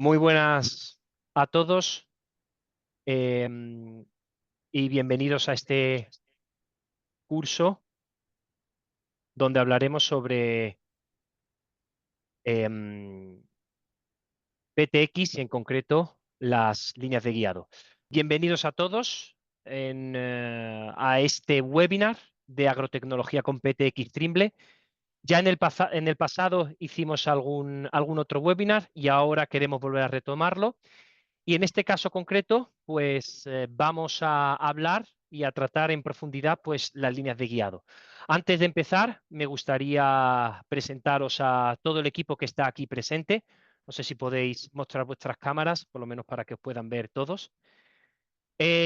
Muy buenas a todos em, y bienvenidos a este curso donde hablaremos sobre em, PTX y en concreto las líneas de guiado. Bienvenidos a todos a este webinar de agrotecnología con PTX Trimble. Ya en el pasado hicimos algún otro webinar y ahora queremos volver a retomarlo. Y en este caso concreto, pues vamos a hablar y a tratar en profundidad pues las líneas de guiado. Antes de empezar, me gustaría presentaros a todo el equipo que está aquí presente. No sé si podéis mostrar vuestras cámaras, por lo menos para que os puedan ver todos.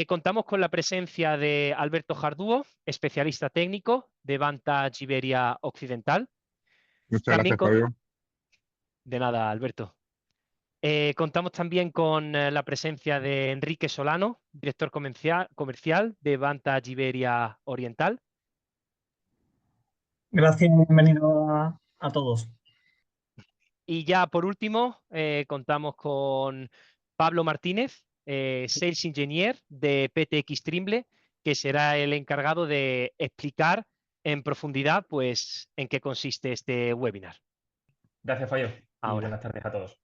Contamos con la presencia de Alberto Jardúo, especialista técnico de Vantage Iberia Occidental. Muchas También gracias, con... Fabio. De nada, Alberto. Contamos también con la presencia de Enrique Solano, director comercial de Vantage Iberia Oriental. Gracias y bienvenido a todos. Y ya por último, contamos con Pablo Martínez, Sales Engineer de PTX Trimble, que será el encargado de explicar en profundidad pues, en qué consiste este webinar. Gracias, Fallo, y Ahora. buenas tardes a todos.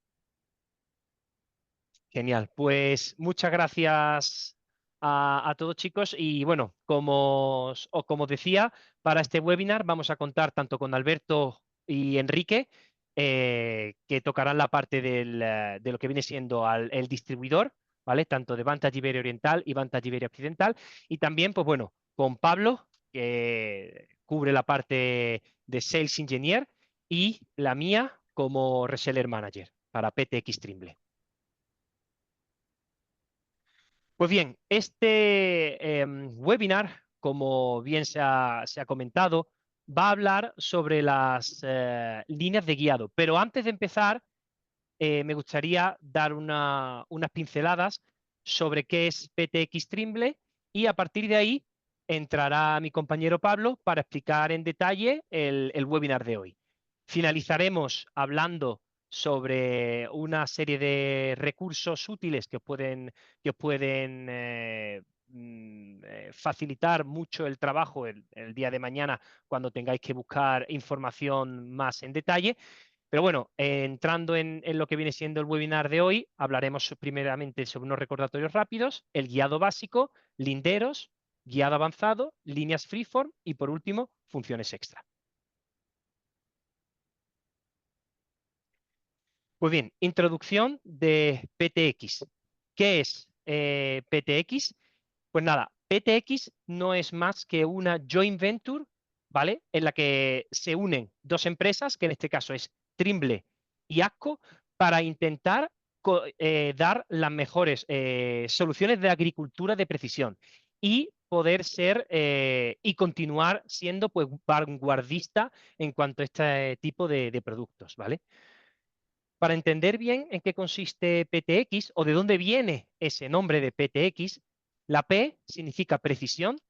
Genial, pues muchas gracias a todos chicos y bueno, como decía, para este webinar vamos a contar tanto con Alberto y Enrique, que tocarán la parte de lo que viene siendo el distribuidor, ¿vale? Tanto de Vantage Iberia Oriental y Vantage Iberia Occidental, y también, pues bueno, con Pablo, que cubre la parte de Sales Engineer, y la mía como Reseller Manager para PTX Trimble. Pues bien, este webinar, como bien se ha comentado, va a hablar sobre las líneas de guiado. Pero antes de empezar, me gustaría dar unas pinceladas sobre qué es PTX Trimble y a partir de ahí entrará mi compañero Pablo para explicar en detalle el webinar de hoy. Finalizaremos hablando sobre una serie de recursos útiles que os pueden facilitar mucho el trabajo el día de mañana cuando tengáis que buscar información más en detalle. Pero bueno, entrando en lo que viene siendo el webinar de hoy, hablaremos primeramente sobre unos recordatorios rápidos, el guiado básico, linderos, guiado avanzado, líneas freeform y por último, funciones extra. Pues bien, introducción de PTX. ¿Qué es PTX? Pues nada, PTX no es más que una joint venture, ¿vale? En la que se unen dos empresas, que en este caso es Trimble y AGCO, para intentar dar las mejores soluciones de agricultura de precisión y poder ser y continuar siendo pues vanguardista en cuanto a este tipo de productos, ¿vale? Para entender bien en qué consiste PTX o de dónde viene ese nombre de PTX, la P significa precisión,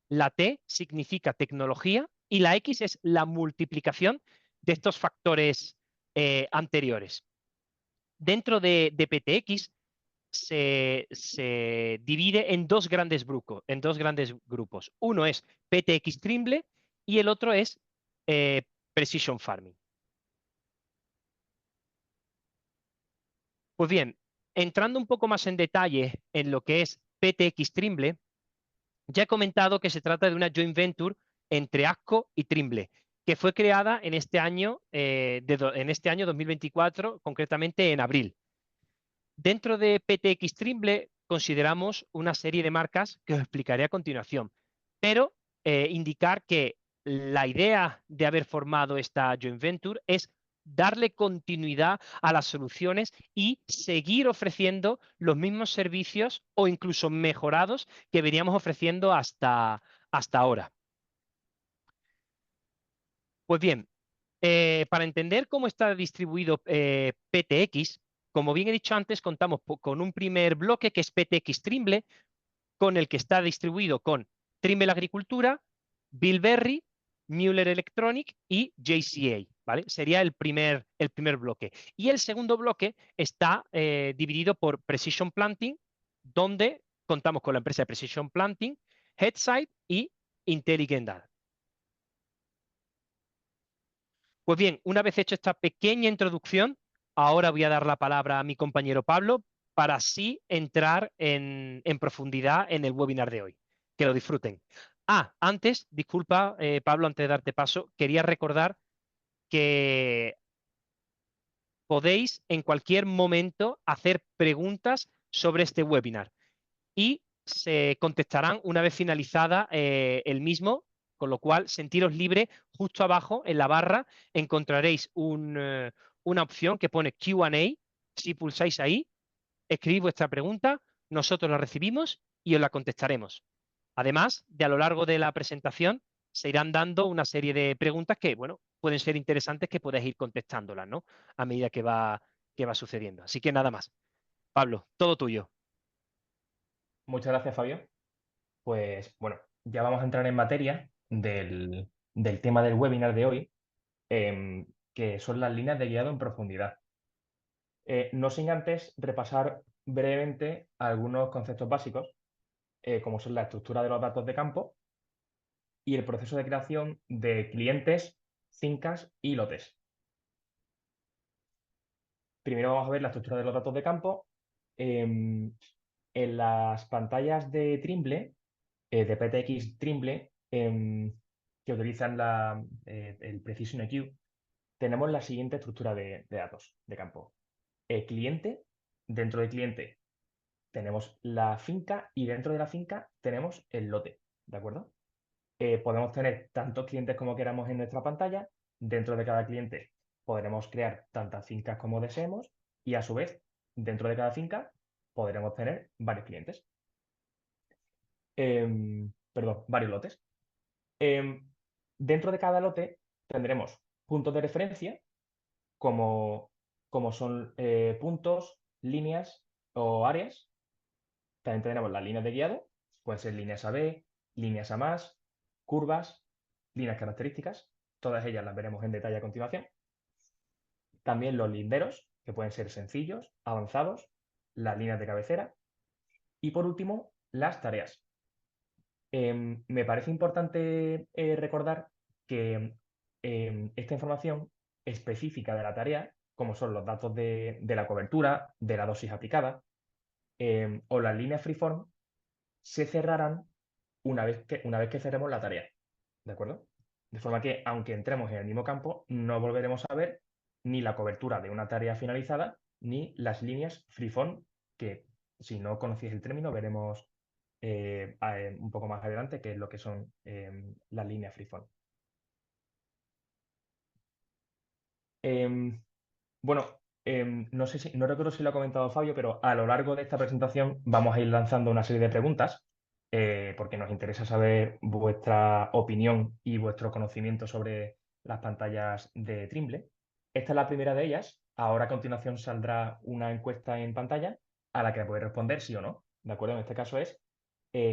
la T significa tecnología y la X es la multiplicación de estos factores anteriores. Dentro de PTX se divide en dos grandes grupos. Uno es PTX Trimble y el otro es Precision Farming. Pues bien, entrando un poco más en detalle en lo que es PTX Trimble, ya he comentado que se trata de una joint venture entre AGCO y Trimble, que fue creada en este año, en este año 2024, concretamente en abril. Dentro de PTX Trimble consideramos una serie de marcas que os explicaré a continuación, pero indicar que la idea de haber formado esta joint venture es darle continuidad a las soluciones y seguir ofreciendo los mismos servicios o incluso mejorados que veníamos ofreciendo hasta ahora. Pues bien, para entender cómo está distribuido PTX, como bien he dicho antes, contamos con un primer bloque que es PTX Trimble, con el que está distribuido con Trimble Agricultura, Bilberry, Müller Electronic y JCA, ¿vale? Sería el primer bloque. Y el segundo bloque está dividido por Precision Planting, donde contamos con la empresa de Precision Planting, Headside y Intelligent Data. Pues bien, una vez hecho esta pequeña introducción, ahora voy a dar la palabra a mi compañero Pablo para así entrar en profundidad en el webinar de hoy. Que lo disfruten. Antes, disculpa, Pablo, antes de darte paso, quería recordar que podéis en cualquier momento hacer preguntas sobre este webinar y se contestarán una vez finalizada el mismo, con lo cual sentiros libre. Justo abajo en la barra encontraréis una opción que pone Q&A. Si pulsáis ahí, escribid vuestra pregunta, nosotros la recibimos y os la contestaremos. Además de a lo largo de la presentación se irán dando una serie de preguntas que, bueno, pueden ser interesantes, que podéis ir contestándolas, ¿no? A medida que va sucediendo. Así que nada más. Pablo, todo tuyo. Muchas gracias, Fabio. Pues bueno, ya vamos a entrar en materia del tema del webinar de hoy, que son las líneas de guiado en profundidad. No sin antes repasar brevemente algunos conceptos básicos, como son la estructura de los datos de campo y el proceso de creación de clientes, fincas y lotes. Primero vamos a ver la estructura de los datos de campo. En las pantallas de Trimble, de PTX Trimble, que utilizan el Precision EQ, tenemos la siguiente estructura de datos de campo. El cliente, dentro del cliente tenemos la finca y dentro de la finca tenemos el lote, ¿de acuerdo? Podemos tener tantos clientes como queramos en nuestra pantalla. Dentro de cada cliente podremos crear tantas fincas como deseemos y a su vez, dentro de cada finca podremos tener varios clientes. Perdón, varios lotes. Dentro de cada lote tendremos puntos de referencia como son puntos, líneas o áreas. También tenemos las líneas de guiado, pueden ser líneas AB, líneas A+, curvas, líneas características. Todas ellas las veremos en detalle a continuación. También los linderos, que pueden ser sencillos, avanzados, las líneas de cabecera. Y por último, las tareas. Me parece importante recordar que esta información específica de la tarea, como son los datos de la cobertura, de la dosis aplicada, o las líneas freeform, se cerrarán una vez que cerremos la tarea. ¿De acuerdo? De forma que, aunque entremos en el mismo campo, no volveremos a ver ni la cobertura de una tarea finalizada, ni las líneas freeform, que si no conocéis el término, veremos un poco más adelante qué es lo que son las líneas freeform. Bueno, no recuerdo si lo ha comentado Fabio, pero a lo largo de esta presentación vamos a ir lanzando una serie de preguntas, porque nos interesa saber vuestra opinión y vuestro conocimiento sobre las pantallas de Trimble. Esta es la primera de ellas. Ahora a continuación saldrá una encuesta en pantalla a la que podéis responder sí o no. ¿De acuerdo? En este caso es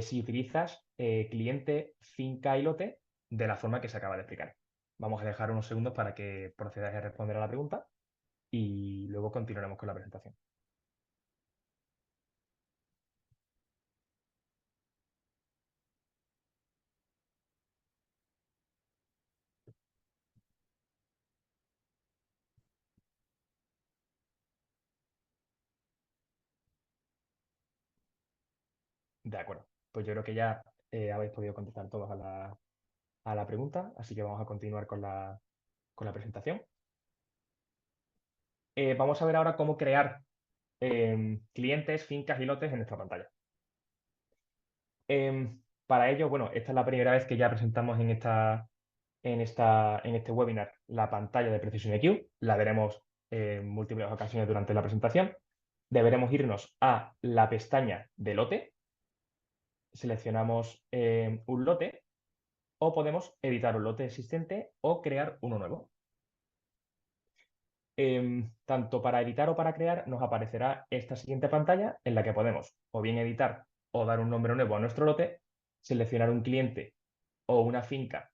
si utilizas cliente, finca y lote de la forma que se acaba de explicar. Vamos a dejar unos segundos para que procedáis a responder a la pregunta y luego continuaremos con la presentación. De acuerdo. Pues yo creo que ya habéis podido contestar todos a la pregunta, así que vamos a continuar con la presentación. Vamos a ver ahora cómo crear clientes, fincas y lotes en nuestra pantalla. Para ello, bueno, esta es la primera vez que ya presentamos en este webinar la pantalla de Precision EQ. La veremos en múltiples ocasiones durante la presentación. Deberemos irnos a la pestaña de lote. Seleccionamos un lote o podemos editar un lote existente o crear uno nuevo. Tanto para editar o para crear nos aparecerá esta siguiente pantalla en la que podemos o bien editar o dar un nombre nuevo a nuestro lote, seleccionar un cliente o una finca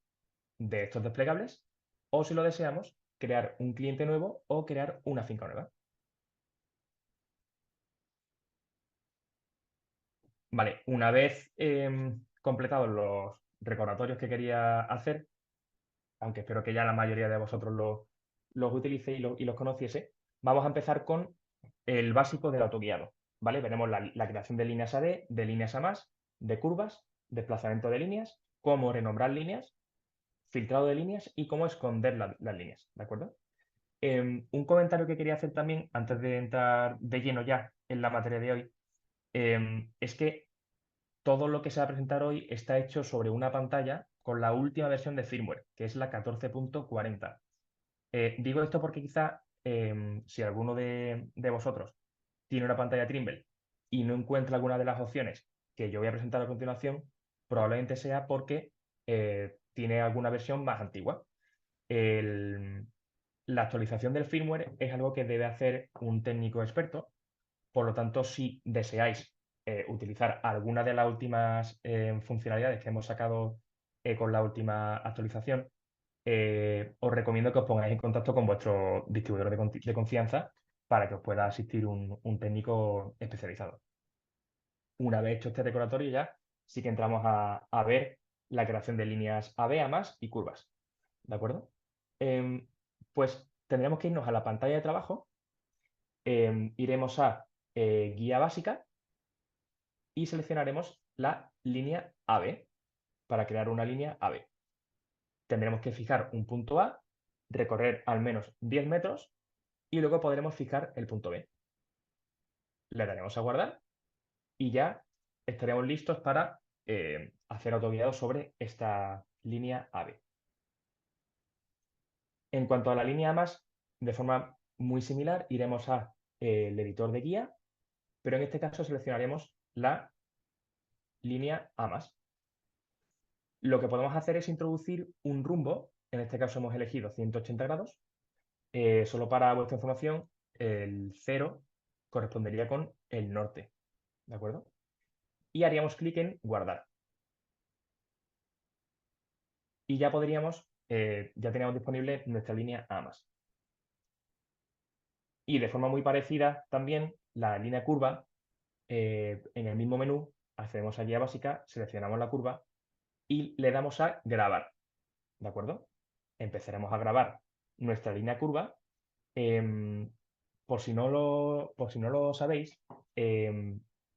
de estos desplegables o, si lo deseamos, crear un cliente nuevo o crear una finca nueva. Vale, una vez completados los recordatorios que quería hacer, aunque espero que ya la mayoría de vosotros los utilicéis y los conociese, vamos a empezar con el básico del autoguiado. ¿Vale? Veremos la creación de líneas AD, de líneas a más, de curvas, desplazamiento de líneas, cómo renombrar líneas, filtrado de líneas y cómo esconder las líneas. ¿De acuerdo? Un comentario que quería hacer también, antes de entrar de lleno ya en la materia de hoy, es que todo lo que se va a presentar hoy está hecho sobre una pantalla con la última versión de firmware, que es la 14.40. Digo esto porque quizá si alguno de vosotros tiene una pantalla Trimble y no encuentra alguna de las opciones que yo voy a presentar a continuación, probablemente sea porque tiene alguna versión más antigua. La actualización del firmware es algo que debe hacer un técnico experto. Por lo tanto, si deseáis utilizar alguna de las últimas funcionalidades que hemos sacado con la última actualización, os recomiendo que os pongáis en contacto con vuestro distribuidor de confianza para que os pueda asistir un técnico especializado. Una vez hecho este decoratorio ya, sí que entramos a ver la creación de líneas AB, A más y curvas. ¿De acuerdo? Pues tendremos que irnos a la pantalla de trabajo, iremos a guía básica y seleccionaremos la línea AB para crear una línea AB. Tendremos que fijar un punto A, recorrer al menos 10 metros y luego podremos fijar el punto B. Le daremos a guardar y ya estaremos listos para hacer autoguiado sobre esta línea AB. En cuanto a la línea A+, de forma muy similar, iremos a el editor de guía, pero en este caso seleccionaremos la línea A+. Lo que podemos hacer es introducir un rumbo, en este caso hemos elegido 180 grados. Solo para vuestra información, el 0 correspondería con el norte, ¿de acuerdo? Y haríamos clic en guardar. Y ya podríamos, ya tenemos disponible nuestra línea A+. Y de forma muy parecida también, la línea curva, en el mismo menú, accedemos a guía básica, seleccionamos la curva y le damos a grabar, ¿de acuerdo? Empezaremos a grabar nuestra línea curva. Por si no lo sabéis,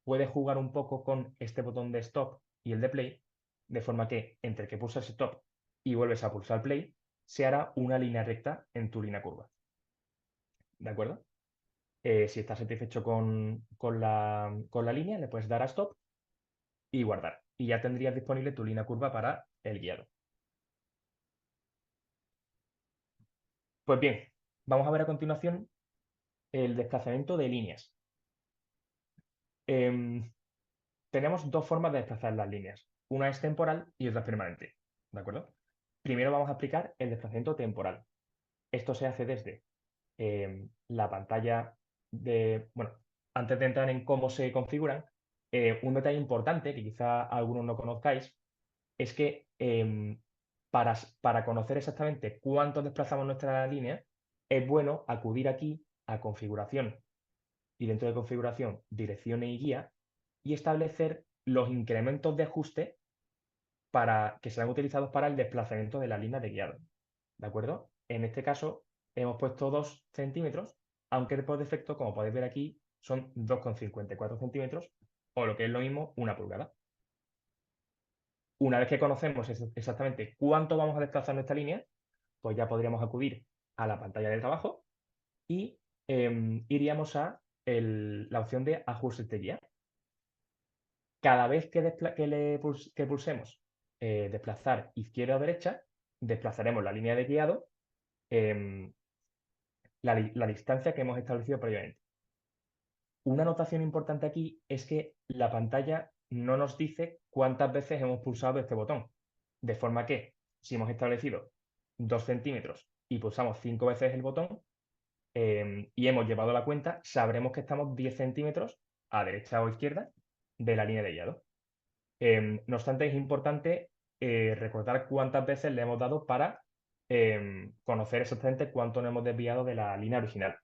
puedes jugar un poco con este botón de stop y el de play, de forma que entre que pulsas stop y vuelves a pulsar play, se hará una línea recta en tu línea curva. ¿De acuerdo? Si estás satisfecho con la línea, le puedes dar a stop y guardar. Y ya tendrías disponible tu línea curva para el guiado. Pues bien, vamos a ver a continuación el desplazamiento de líneas. Tenemos dos formas de desplazar las líneas. Una es temporal y otra es permanente. ¿De acuerdo? Primero vamos a aplicar el desplazamiento temporal. Esto se hace desde la pantalla de... Bueno, antes de entrar en cómo se configuran, un detalle importante que quizá algunos no conozcáis es que para conocer exactamente cuánto desplazamos nuestra línea, es bueno acudir aquí a configuración y dentro de configuración, direcciones y guía y establecer los incrementos de ajuste que serán utilizados para el desplazamiento de la línea de guiado. ¿De acuerdo? En este caso hemos puesto 2 centímetros, aunque por defecto, como podéis ver aquí, son 2,54 centímetros o lo que es lo mismo, 1 pulgada. Una vez que conocemos exactamente cuánto vamos a desplazar nuestra línea, pues ya podríamos acudir a la pantalla de trabajo y iríamos a la opción de ajustes de guía. Cada vez que pulsemos desplazar izquierda o derecha, desplazaremos la línea de guiado la distancia que hemos establecido previamente. Una anotación importante aquí es que la pantalla no nos dice cuántas veces hemos pulsado este botón. De forma que si hemos establecido 2 centímetros y pulsamos 5 veces el botón y hemos llevado la cuenta, sabremos que estamos 10 centímetros a derecha o izquierda de la línea de guiado. No obstante, es importante recordar cuántas veces le hemos dado para conocer exactamente cuánto nos hemos desviado de la línea original.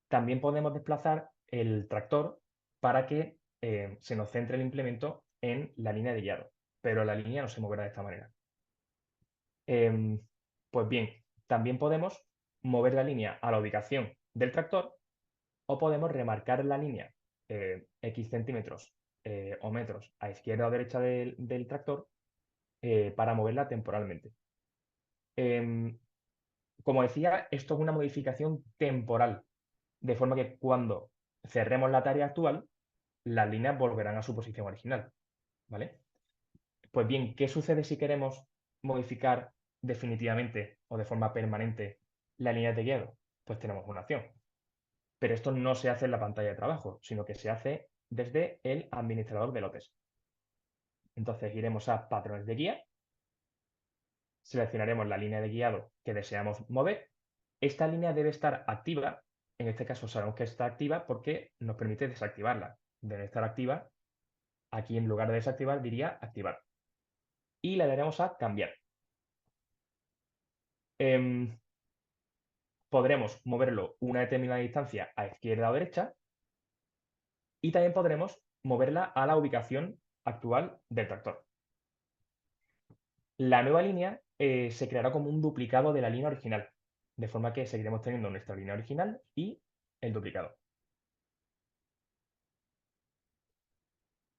También podemos desplazar el tractor para que se nos centre el implemento en la línea de guiado, pero la línea no se moverá de esta manera. Pues bien, también podemos mover la línea a la ubicación del tractor o podemos remarcar la línea X centímetros o metros a izquierda o derecha del tractor para moverla temporalmente. Como decía, esto es una modificación temporal, de forma que cuando cerremos la tarea actual, las líneas volverán a su posición original, ¿vale? Pues bien, ¿qué sucede si queremos modificar definitivamente o de forma permanente la línea de guiado? Pues tenemos una opción. Pero esto no se hace en la pantalla de trabajo, sino que se hace desde el administrador de lotes. Entonces iremos a patrones de guía, seleccionaremos la línea de guiado que deseamos mover. Esta línea debe estar activa. En este caso sabemos que está activa porque nos permite desactivarla. Debe estar activa. Aquí en lugar de desactivar diría activar. Y le daremos a cambiar. Podremos moverlo una determinada distancia a izquierda o derecha y también podremos moverla a la ubicación actual del tractor. La nueva línea se creará como un duplicado de la línea original, de forma que seguiremos teniendo nuestra línea original y el duplicado.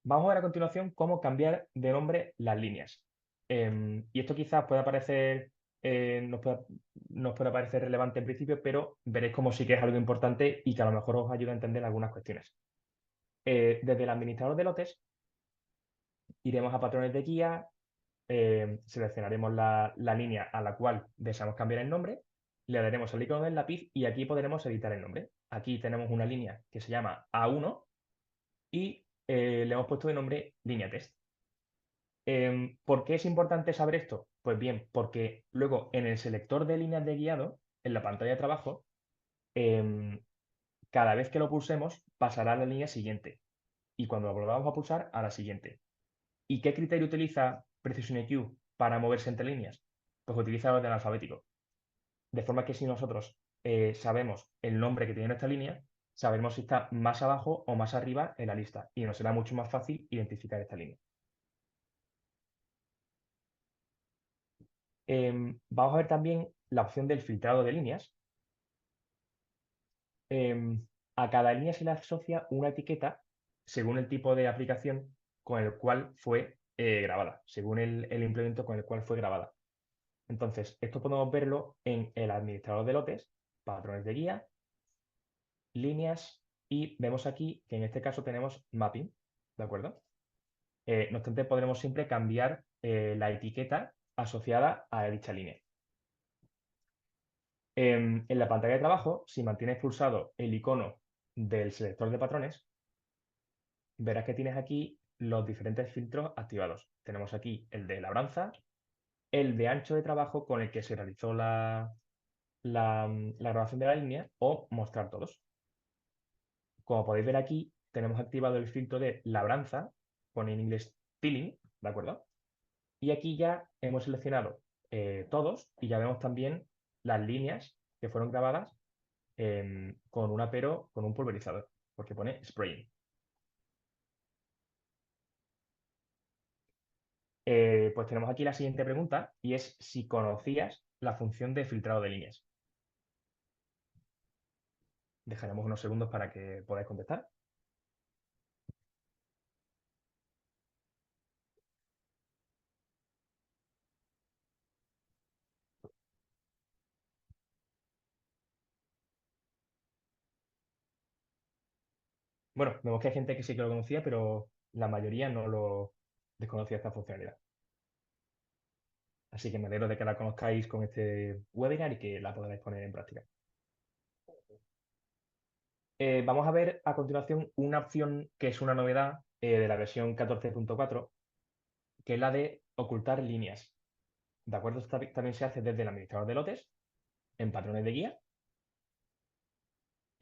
Vamos a ver a continuación cómo cambiar de nombre las líneas. Y esto quizás pueda parecer, nos pueda parecer relevante en principio, pero veréis como sí que es algo importante y que a lo mejor os ayuda a entender algunas cuestiones. Desde el administrador de lotes, iremos a patrones de guía, seleccionaremos la línea a la cual deseamos cambiar el nombre, le daremos al icono del lápiz y aquí podremos editar el nombre. Aquí tenemos una línea que se llama A1 y le hemos puesto de nombre línea test. ¿Por qué es importante saber esto? Pues bien, porque luego en el selector de líneas de guiado, en la pantalla de trabajo, cada vez que lo pulsemos pasará a la línea siguiente y cuando lo volvamos a pulsar a la siguiente. ¿Y qué criterio utiliza Precision EQ para moverse entre líneas? Pues utiliza el orden alfabético. De forma que si nosotros sabemos el nombre que tiene nuestra línea, sabremos si está más abajo o más arriba en la lista y nos será mucho más fácil identificar esta línea. Vamos a ver también la opción del filtrado de líneas. A cada línea se le asocia una etiqueta según el tipo de aplicación con el cual fue grabada, según el implemento con el cual fue grabada. Entonces, esto podemos verlo en el administrador de lotes, patrones de guía, líneas y vemos aquí que en este caso tenemos mapping, ¿de acuerdo? No obstante, podremos siempre cambiar la etiqueta asociada a dicha línea. En la pantalla de trabajo, si mantienes pulsado el icono del selector de patrones, verás que tienes aquí los diferentes filtros activados. Tenemos aquí el de labranza, el de ancho de trabajo con el que se realizó la grabación de la línea o mostrar todos. Como podéis ver aquí, tenemos activado el filtro de labranza, pone en inglés peeling, ¿de acuerdo? Y aquí ya hemos seleccionado todos y ya vemos también las líneas que fueron grabadas con un apero, con un pulverizador, porque pone spraying. Pues tenemos aquí la siguiente pregunta y es si conocías la función de filtrado de líneas. Dejaremos unos segundos para que podáis contestar. Bueno, vemos que hay gente que sí que lo conocía, pero la mayoría no lo desconocía esta funcionalidad. Así que me alegro de que la conozcáis con este webinar y que la podáis poner en práctica. Vamos a ver a continuación una opción que es una novedad de la versión 14.4, que es la de ocultar líneas. ¿De acuerdo? Esto también se hace desde el administrador de lotes, en patrones de guía.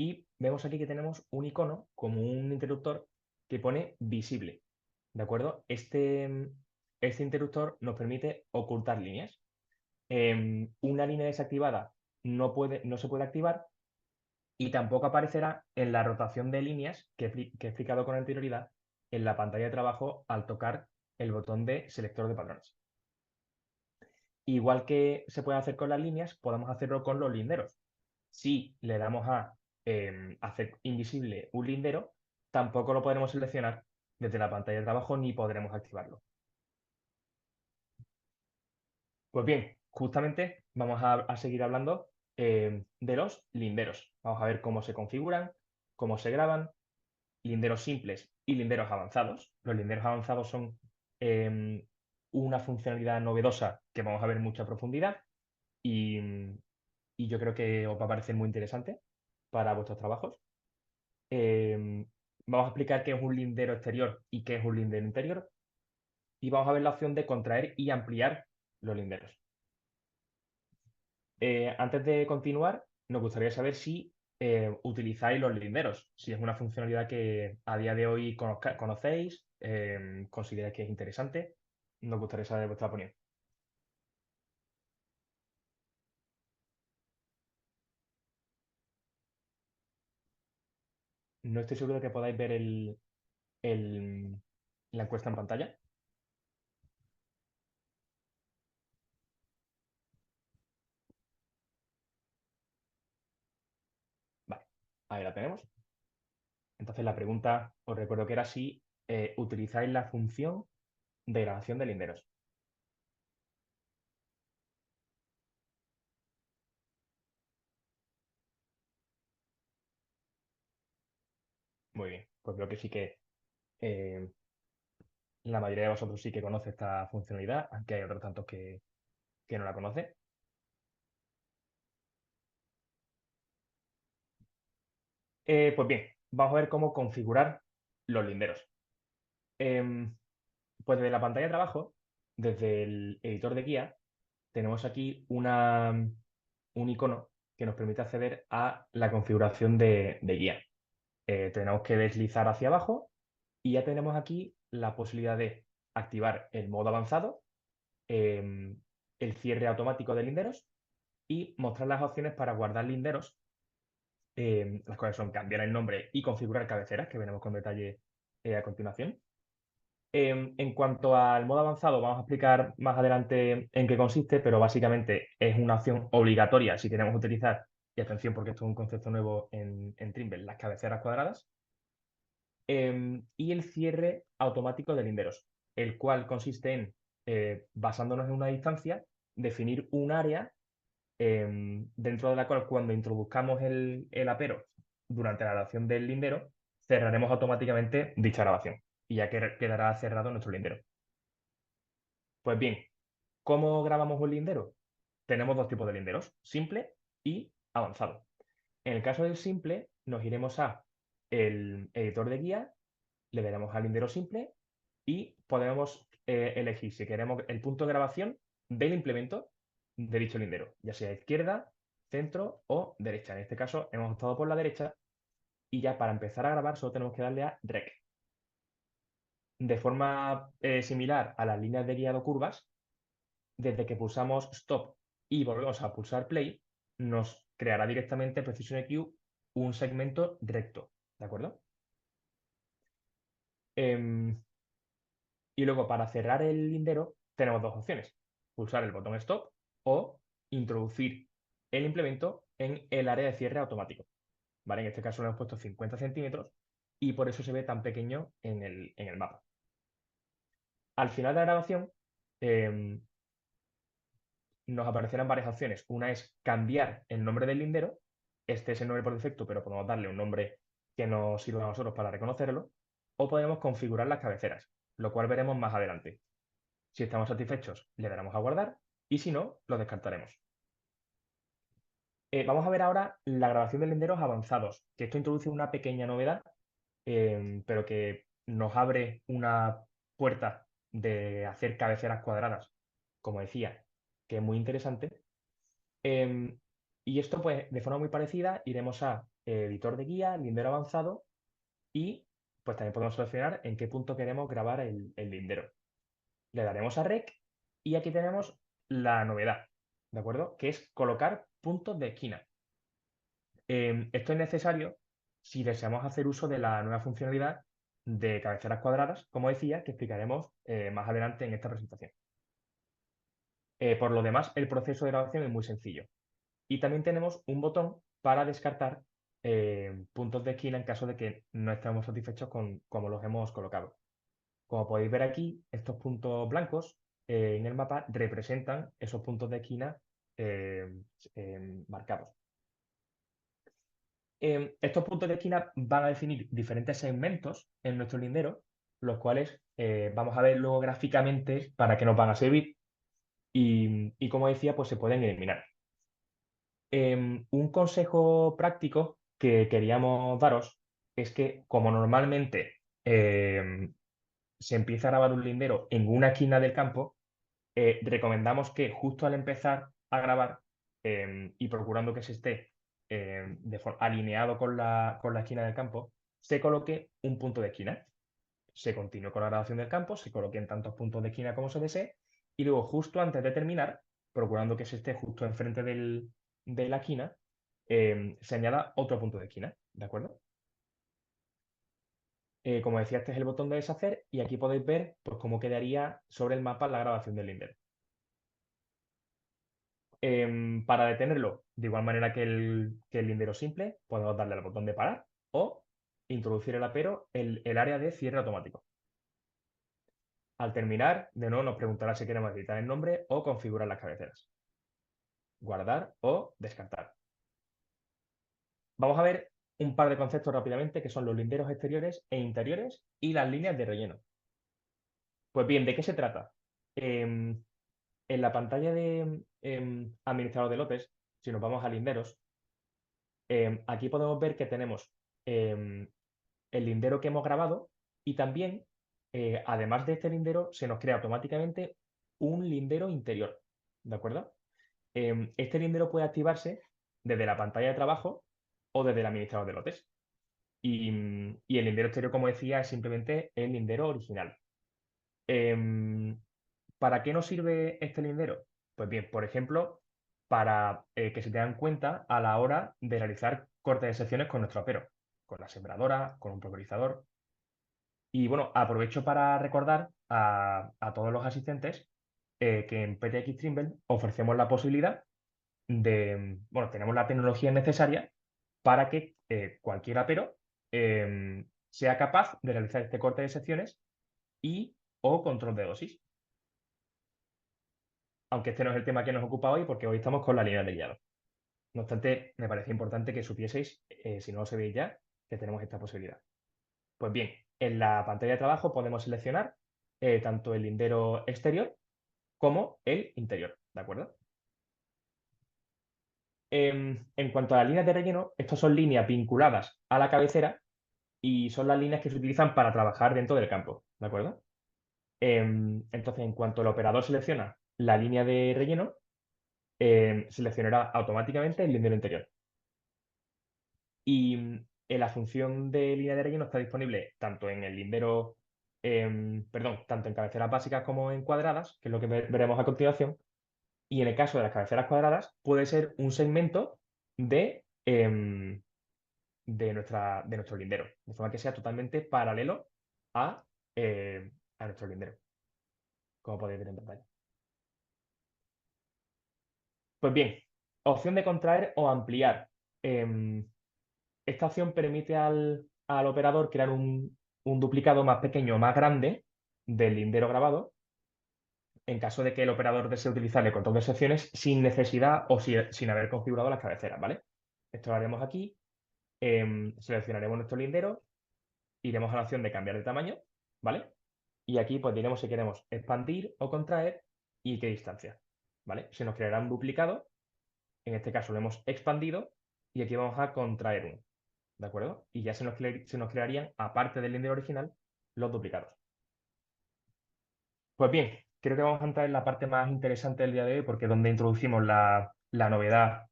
Y vemos aquí que tenemos un icono como un interruptor que pone visible. ¿De acuerdo? Este interruptor nos permite ocultar líneas. una línea desactivada no se puede activar y tampoco aparecerá en la rotación de líneas que he explicado con anterioridad en la pantalla de trabajo al tocar el botón de selector de patrones. Igual que se puede hacer con las líneas, podemos hacerlo con los linderos. Si le damos a hacer invisible un lindero, tampoco lo podremos seleccionar desde la pantalla de trabajo ni podremos activarlo. Pues bien, justamente vamos a seguir hablando de los linderos. Vamos a ver cómo se configuran, cómo se graban, linderos simples y linderos avanzados. Los linderos avanzados son una funcionalidad novedosa que vamos a ver en mucha profundidad y, y yo creo que os va a parecer muy interesante para vuestros trabajos. Vamos a explicar qué es un lindero exterior y qué es un lindero interior y vamos a ver la opción de contraer y ampliar los linderos. Antes de continuar, nos gustaría saber si utilizáis los linderos, si es una funcionalidad que a día de hoy conocéis, consideráis que es interesante. Nos gustaría saber vuestra opinión. No estoy seguro de que podáis ver la encuesta en pantalla. Vale, ahí la tenemos. Entonces la pregunta, os recuerdo que era si utilizáis la función de grabación de linderos. Muy bien, pues creo que sí que eh, la mayoría de vosotros sí que conoce esta funcionalidad, aunque hay otros tantos que no la conocen. Pues bien, vamos a ver cómo configurar los linderos. Pues desde la pantalla de trabajo, desde el editor de guía, tenemos aquí un icono que nos permite acceder a la configuración de guía. Tenemos que deslizar hacia abajo y ya tenemos aquí la posibilidad de activar el modo avanzado, el cierre automático de linderos y mostrar las opciones para guardar linderos, las cuales son cambiar el nombre y configurar cabeceras, que veremos con detalle a continuación. En cuanto al modo avanzado, vamos a explicar más adelante en qué consiste, pero básicamente es una opción obligatoria si queremos utilizar, y atención porque esto es un concepto nuevo en Trimble, las cabeceras cuadradas, y el cierre automático de linderos, el cual consiste en, basándonos en una distancia, definir un área dentro de la cual cuando introduzcamos el apero durante la grabación del lindero, cerraremos automáticamente dicha grabación y ya quedará cerrado nuestro lindero. Pues bien, ¿cómo grabamos un lindero? Tenemos dos tipos de linderos, simple y avanzado. En el caso del simple, nos iremos a el editor de guía, le daremos al lindero simple y podemos elegir si queremos el punto de grabación del implemento de dicho lindero, ya sea izquierda, centro o derecha. En este caso hemos optado por la derecha y ya para empezar a grabar solo tenemos que darle a Rec. De forma similar a las líneas de guiado curvas, desde que pulsamos Stop y volvemos a pulsar Play, nos creará directamente Precision EQ un segmento recto, ¿de acuerdo? Y luego para cerrar el lindero tenemos dos opciones, pulsar el botón Stop o introducir el implemento en el área de cierre automático. ¿Vale? En este caso le hemos puesto 50 centímetros y por eso se ve tan pequeño en el mapa. Al final de la grabación nos aparecerán varias opciones. Una es cambiar el nombre del lindero. Este es el nombre por defecto, pero podemos darle un nombre que nos sirva a nosotros para reconocerlo. O podemos configurar las cabeceras, lo cual veremos más adelante. Si estamos satisfechos, le daremos a guardar y si no, lo descartaremos. Vamos a ver ahora la grabación de linderos avanzados, que esto introduce una pequeña novedad, pero que nos abre una puerta de hacer cabeceras cuadradas, como decía, que es muy interesante. Y esto, pues, de forma muy parecida, iremos a editor de guía, lindero avanzado y pues también podemos seleccionar en qué punto queremos grabar el lindero. Le daremos a Rec y aquí tenemos la novedad. ¿de acuerdo? Que es colocar puntos de esquina. Esto es necesario si deseamos hacer uso de la nueva funcionalidad de cabeceras cuadradas, como decía, que explicaremos más adelante en esta presentación. Por lo demás, el proceso de grabación es muy sencillo. Y también tenemos un botón para descartar puntos de esquina en caso de que no estemos satisfechos con cómo los hemos colocado. Como podéis ver aquí, estos puntos blancos en el mapa representan esos puntos de esquina marcados. Estos puntos de esquina van a definir diferentes segmentos en nuestro lindero, los cuales vamos a ver luego gráficamente para qué nos van a servir y como decía, pues se pueden eliminar. Un consejo práctico que queríamos daros es que como normalmente se empieza a grabar un lindero en una esquina del campo, recomendamos que justo al empezar a grabar y procurando que se esté alineado con la esquina del campo, se coloque un punto de esquina. Se continúe con la grabación del campo, se coloquen tantos puntos de esquina como se desee, y luego justo antes de terminar, procurando que se esté justo enfrente de la esquina, se añada otro punto de esquina, ¿de acuerdo? Como decía, este es el botón de deshacer y aquí podéis ver pues, cómo quedaría sobre el mapa la grabación del lindero. Para detenerlo, de igual manera que el lindero simple, podemos darle al botón de parar o introducir el apero en el área de cierre automático. Al terminar, de nuevo nos preguntará si queremos editar el nombre o configurar las cabeceras. Guardar o descartar. Vamos a ver un par de conceptos rápidamente que son los linderos exteriores e interiores y las líneas de relleno. Pues bien, ¿de qué se trata? En la pantalla de administrador de lotes, si nos vamos a linderos, aquí podemos ver que tenemos el lindero que hemos grabado y también, además de este lindero, se nos crea automáticamente un lindero interior, ¿de acuerdo? Este lindero puede activarse desde la pantalla de trabajo o desde el administrador de lotes. Y el lindero exterior, como decía, es simplemente el lindero original. ¿Para qué nos sirve este lindero? Pues bien, por ejemplo, para que se tengan en cuenta a la hora de realizar cortes de secciones con nuestro apero, con la sembradora, con un pulverizador. Y bueno, aprovecho para recordar a todos los asistentes que en PTX Trimble ofrecemos la posibilidad bueno, tenemos la tecnología necesaria para que cualquier apero sea capaz de realizar este corte de secciones y o control de dosis. Aunque este no es el tema que nos ocupa hoy, porque hoy estamos con la línea de guiado. No obstante, me parece importante que supieseis, si no lo sabéis ya, que tenemos esta posibilidad. Pues bien, en la pantalla de trabajo podemos seleccionar tanto el lindero exterior como el interior, ¿de acuerdo? En cuanto a las líneas de relleno, estas son líneas vinculadas a la cabecera y son las líneas que se utilizan para trabajar dentro del campo, ¿de acuerdo? Entonces, en cuanto el operador selecciona la línea de relleno, seleccionará automáticamente el lindero interior. Y en la función de línea de relleno está disponible tanto en el lindero, perdón, tanto en cabeceras básicas como en cuadradas, que es lo que veremos a continuación. Y en el caso de las cabeceras cuadradas, puede ser un segmento de nuestro lindero, de forma que sea totalmente paralelo a nuestro lindero, como podéis ver en pantalla. Pues bien, opción de contraer o ampliar. Esta opción permite al operador crear un duplicado más pequeño o más grande del lindero grabado en caso de que el operador desee utilizar el control de secciones sin necesidad o sin haber configurado las cabeceras, ¿vale? Esto lo haremos aquí. Seleccionaremos nuestro lindero, iremos a la opción de cambiar de tamaño, ¿vale? Y aquí pues diremos si queremos expandir o contraer y qué distancia, ¿vale? Se nos creará un duplicado, en este caso lo hemos expandido y aquí vamos a contraer uno, ¿de acuerdo? Y ya se nos crearían, aparte del lindero original, los duplicados. Pues bien, creo que vamos a entrar en la parte más interesante del día de hoy porque es donde introducimos la novedad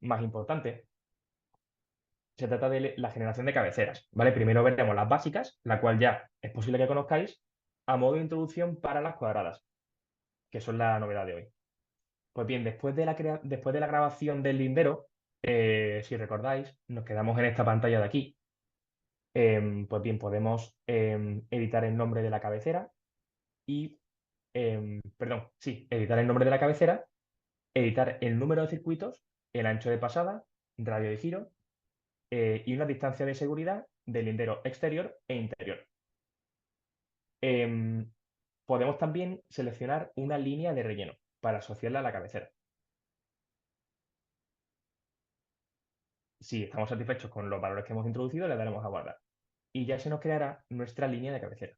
más importante. Se trata de la generación de cabeceras, ¿vale? Primero veremos las básicas, la cual ya es posible que conozcáis, a modo de introducción para las cuadradas, que son la novedad de hoy. Pues bien, después de la grabación del lindero, si recordáis, nos quedamos en esta pantalla de aquí. Pues bien, podemos editar el nombre de la cabecera y, perdón, sí, editar el nombre de la cabecera, editar el número de circuitos, el ancho de pasada, radio de giro y una distancia de seguridad del lindero exterior e interior. Podemos también seleccionar una línea de relleno para asociarla a la cabecera. Si estamos satisfechos con los valores que hemos introducido, le daremos a guardar. Y ya se nos creará nuestra línea de cabecera.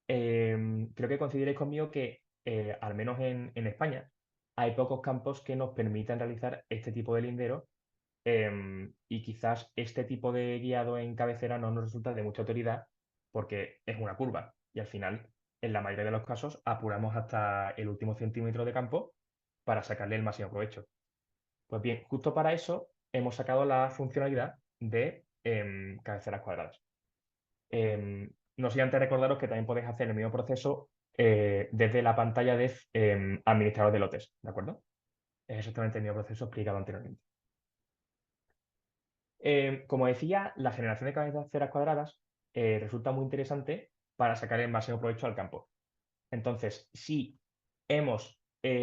Creo que coincidiréis conmigo que, al menos en España, hay pocos campos que nos permitan realizar este tipo de lindero y quizás este tipo de guiado en cabecera no nos resulta de mucha utilidad porque es una curva y al final, en la mayoría de los casos, apuramos hasta el último centímetro de campo para sacarle el máximo provecho. Pues bien, justo para eso hemos sacado la funcionalidad de cabeceras cuadradas. No sé, antes recordaros que también podéis hacer el mismo proceso desde la pantalla de administrador de lotes, ¿de acuerdo? Es exactamente el mismo proceso explicado anteriormente. Como decía, la generación de cabeceras cuadradas resulta muy interesante para sacar el máximo provecho al campo. Entonces, si hemos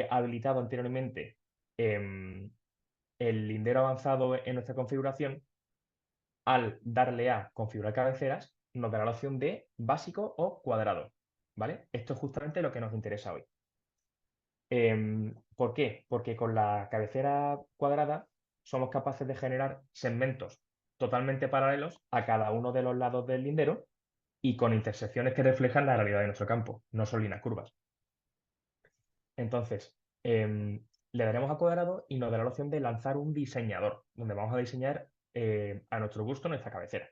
habilitado anteriormente el lindero avanzado en nuestra configuración, al darle a configurar cabeceras, nos dará la opción de básico o cuadrado, ¿vale? Esto es justamente lo que nos interesa hoy. ¿Por qué? Porque con la cabecera cuadrada somos capaces de generar segmentos totalmente paralelos a cada uno de los lados del lindero y con intersecciones que reflejan la realidad de nuestro campo, no son líneas curvas. Entonces, le daremos a cuadrado y nos dará la opción de lanzar un diseñador, donde vamos a diseñar a nuestro gusto nuestra cabecera.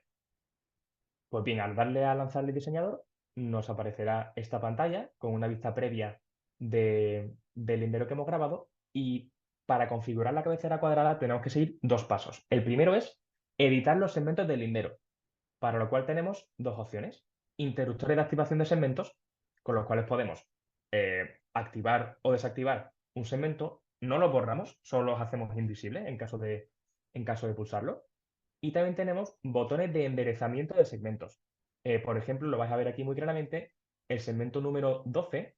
Pues bien, al darle a lanzar el diseñador, nos aparecerá esta pantalla con una vista previa del lindero que hemos grabado y para configurar la cabecera cuadrada tenemos que seguir dos pasos. El primero es editar los segmentos del lindero, para lo cual tenemos dos opciones. Interruptores de activación de segmentos, con los cuales podemos activar o desactivar un segmento. No lo borramos, solo los hacemos invisibles en caso de pulsarlo. Y también tenemos botones de enderezamiento de segmentos. Por ejemplo, lo vais a ver aquí muy claramente, el segmento número 12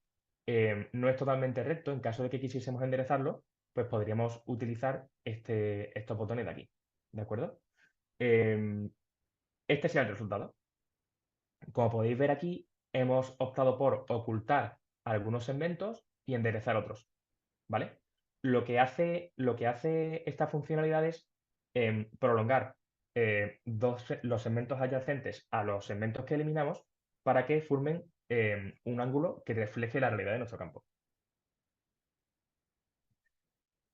no es totalmente recto. En caso de que quisiésemos enderezarlo, pues podríamos utilizar estos botones de aquí. ¿De acuerdo? Este será el resultado. Como podéis ver aquí, hemos optado por ocultar algunos segmentos y enderezar otros. ¿Vale? Lo que hace esta funcionalidad es prolongar los segmentos adyacentes a los segmentos que eliminamos para que formen un ángulo que refleje la realidad de nuestro campo.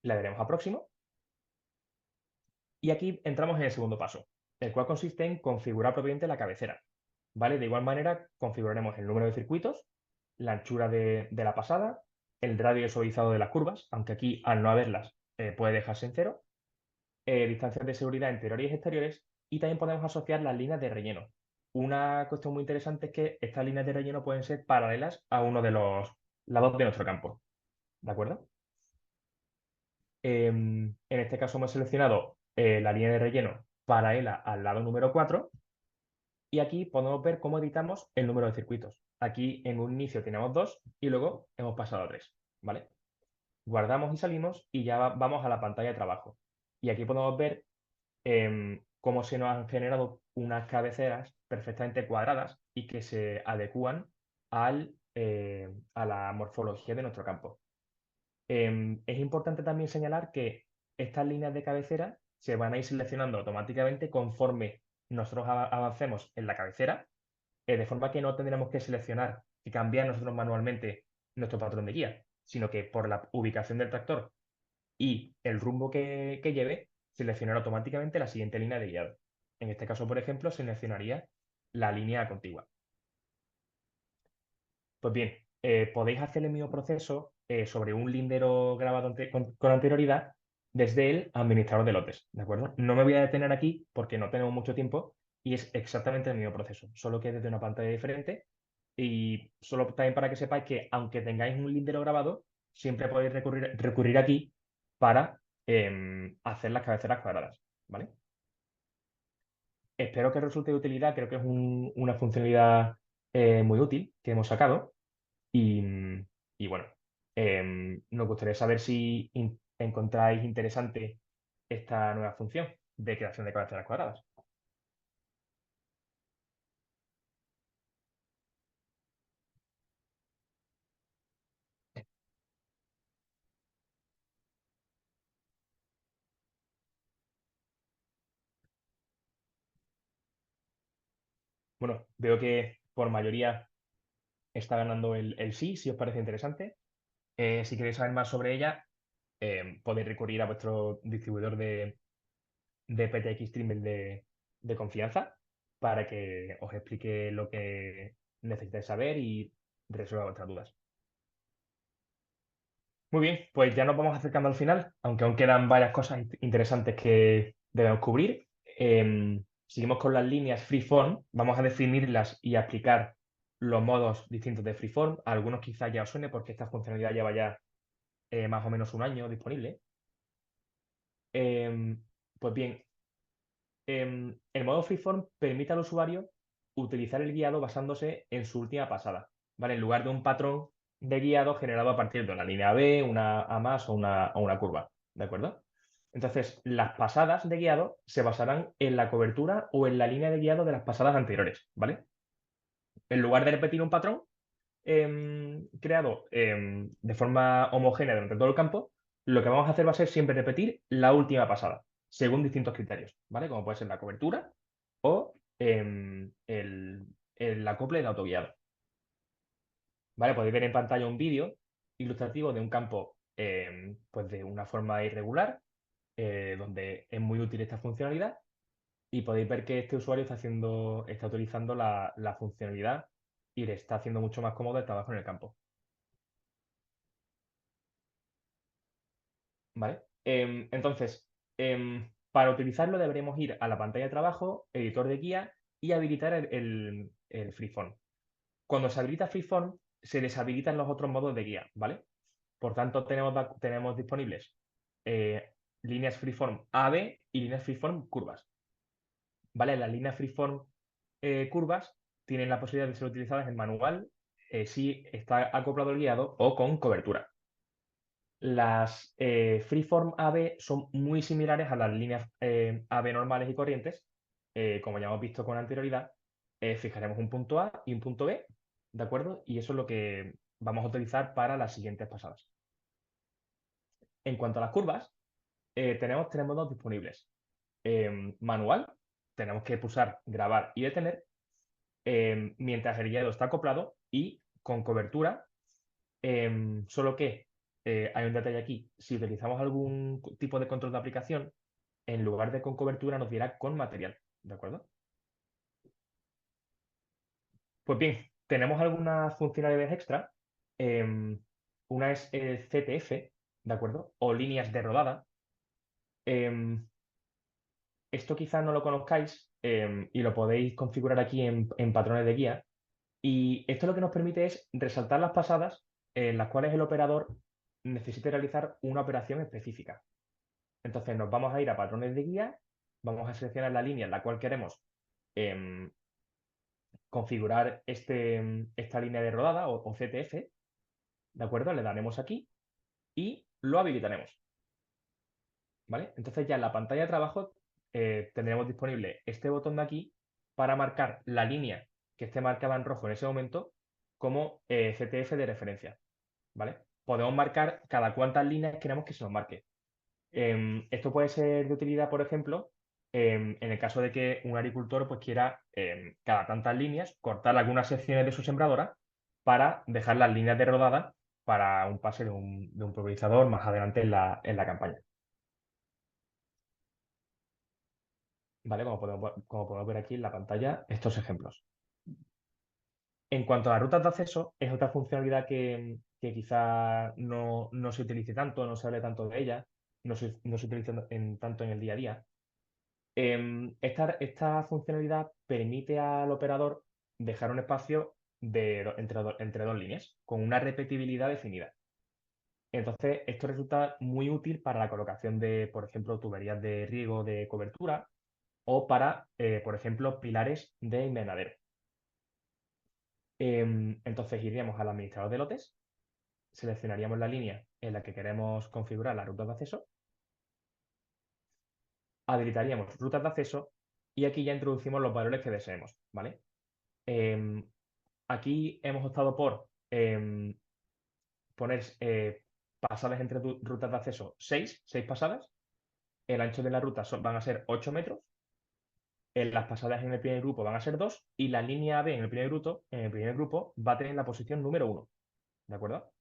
Le daremos a próximo y aquí entramos en el segundo paso, el cual consiste en configurar propiamente la cabecera. ¿Vale? De igual manera, configuraremos el número de circuitos, la anchura de la pasada, el radio suavizado de las curvas, aunque aquí al no haberlas puede dejarse en cero, distancias de seguridad interiores y exteriores, y también podemos asociar las líneas de relleno. Una cuestión muy interesante es que estas líneas de relleno pueden ser paralelas a uno de los lados de nuestro campo. ¿De acuerdo? En este caso hemos seleccionado la línea de relleno paralela al lado número 4 y aquí podemos ver cómo editamos el número de circuitos. Aquí en un inicio tenemos 2 y luego hemos pasado a 3. ¿Vale? Guardamos y salimos y ya vamos a la pantalla de trabajo. Y aquí podemos ver cómo se nos han generado unas cabeceras perfectamente cuadradas y que se adecúan a la morfología de nuestro campo. Es importante también señalar que estas líneas de cabecera se van a ir seleccionando automáticamente conforme nosotros avancemos en la cabecera, de forma que no tendremos que seleccionar y cambiar nosotros manualmente nuestro patrón de guía, sino que por la ubicación del tractor y el rumbo que lleve, seleccionar automáticamente la siguiente línea de guiado. En este caso, por ejemplo, seleccionaría la línea contigua. Pues bien, podéis hacer el mismo proceso sobre un lindero grabado con anterioridad desde el administrador de lotes, ¿de acuerdo? No me voy a detener aquí porque no tenemos mucho tiempo y es exactamente el mismo proceso, solo que desde una pantalla diferente y solo también para que sepáis que aunque tengáis un lindero grabado, siempre podéis recurrir aquí para hacer las cabeceras cuadradas, ¿vale? Espero que resulte de utilidad, creo que es una funcionalidad muy útil que hemos sacado y bueno, nos gustaría saber si encontráis interesante esta nueva función de creación de cabeceras cuadradas. Bueno, veo que por mayoría está ganando el sí, si os parece interesante. Si queréis saber más sobre ella, podéis recurrir a vuestro distribuidor de PTX Trimble de confianza para que os explique lo que necesitáis saber y resuelva vuestras dudas. Muy bien, pues ya nos vamos acercando al final, aunque aún quedan varias cosas interesantes que debemos cubrir. Seguimos con las líneas freeform, vamos a definirlas y a explicar los modos distintos de freeform. A algunos quizás ya os suene porque esta funcionalidad lleva ya más o menos un año disponible. Pues bien, el modo freeform permite al usuario utilizar el guiado basándose en su última pasada, ¿vale? En lugar de un patrón de guiado generado a partir de una línea B, una A más o una curva, ¿de acuerdo? Entonces, las pasadas de guiado se basarán en la cobertura o en la línea de guiado de las pasadas anteriores, ¿vale? En lugar de repetir un patrón creado de forma homogénea durante todo el campo, lo que vamos a hacer va a ser siempre repetir la última pasada, según distintos criterios, ¿vale? Como puede ser la cobertura o el acople de autoguiado. ¿Vale? Podéis ver en pantalla un vídeo ilustrativo de un campo pues de una forma irregular, donde es muy útil esta funcionalidad y podéis ver que este usuario está utilizando la funcionalidad y le está haciendo mucho más cómodo el trabajo en el campo. ¿Vale? Entonces, para utilizarlo deberemos ir a la pantalla de trabajo, editor de guía y habilitar el Freeform. Cuando se habilita Freeform, se deshabilitan los otros modos de guía, ¿vale? Por tanto, tenemos disponibles líneas Freeform AB y líneas Freeform curvas. ¿Vale? Las líneas Freeform curvas tienen la posibilidad de ser utilizadas en manual si está acoplado el guiado o con cobertura. Las Freeform AB son muy similares a las líneas AB normales y corrientes. Como ya hemos visto con anterioridad, fijaremos un punto A y un punto B, ¿de acuerdo? Y eso es lo que vamos a utilizar para las siguientes pasadas. En cuanto a las curvas, tenemos tres modos disponibles. Manual, tenemos que pulsar grabar y detener mientras el guiado está acoplado y con cobertura, solo que hay un detalle aquí. Si utilizamos algún tipo de control de aplicación, en lugar de con cobertura nos dirá con material, ¿de acuerdo? Pues bien, tenemos algunas funcionalidades extra. Una es el CTF, ¿de acuerdo? O líneas de rodada. Esto quizás no lo conozcáis y lo podéis configurar aquí en patrones de guía. Y esto lo que nos permite es resaltar las pasadas en las cuales el operador necesite realizar una operación específica. Entonces nos vamos a ir a patrones de guía, vamos a seleccionar la línea en la cual queremos configurar esta línea de rodada o CTF, ¿de acuerdo? Le daremos aquí y lo habilitaremos. ¿Vale? Entonces ya en la pantalla de trabajo tendremos disponible este botón de aquí para marcar la línea que esté marcada en rojo en ese momento como CTF de referencia. ¿Vale? Podemos marcar cada cuántas líneas queremos que se nos marque. Esto puede ser de utilidad, por ejemplo, en el caso de que un agricultor pues, quiera cada tantas líneas cortar algunas secciones de su sembradora para dejar las líneas de rodada para un pase de un pulverizador más adelante en la campaña. ¿Vale? Como podemos ver aquí en la pantalla, estos ejemplos. En cuanto a las rutas de acceso, es otra funcionalidad que quizá no se utilice tanto, no se hable tanto de ella, no se utiliza tanto en el día a día. Esta funcionalidad permite al operador dejar un espacio entre dos líneas con una repetibilidad definida. Entonces, esto resulta muy útil para la colocación de, por ejemplo, tuberías de riego de cobertura o para, por ejemplo, pilares de invernadero. Entonces, iríamos al administrador de lotes, seleccionaríamos la línea en la que queremos configurar la ruta de acceso, habilitaríamos rutas de acceso y aquí ya introducimos los valores que deseemos, ¿vale? Aquí hemos optado por poner pasadas entre rutas de acceso 6 pasadas. El ancho de la ruta van a ser 8 metros. Las pasadas en el primer grupo van a ser 2 y la línea B en el primer grupo va a tener la posición número 1. ¿De acuerdo?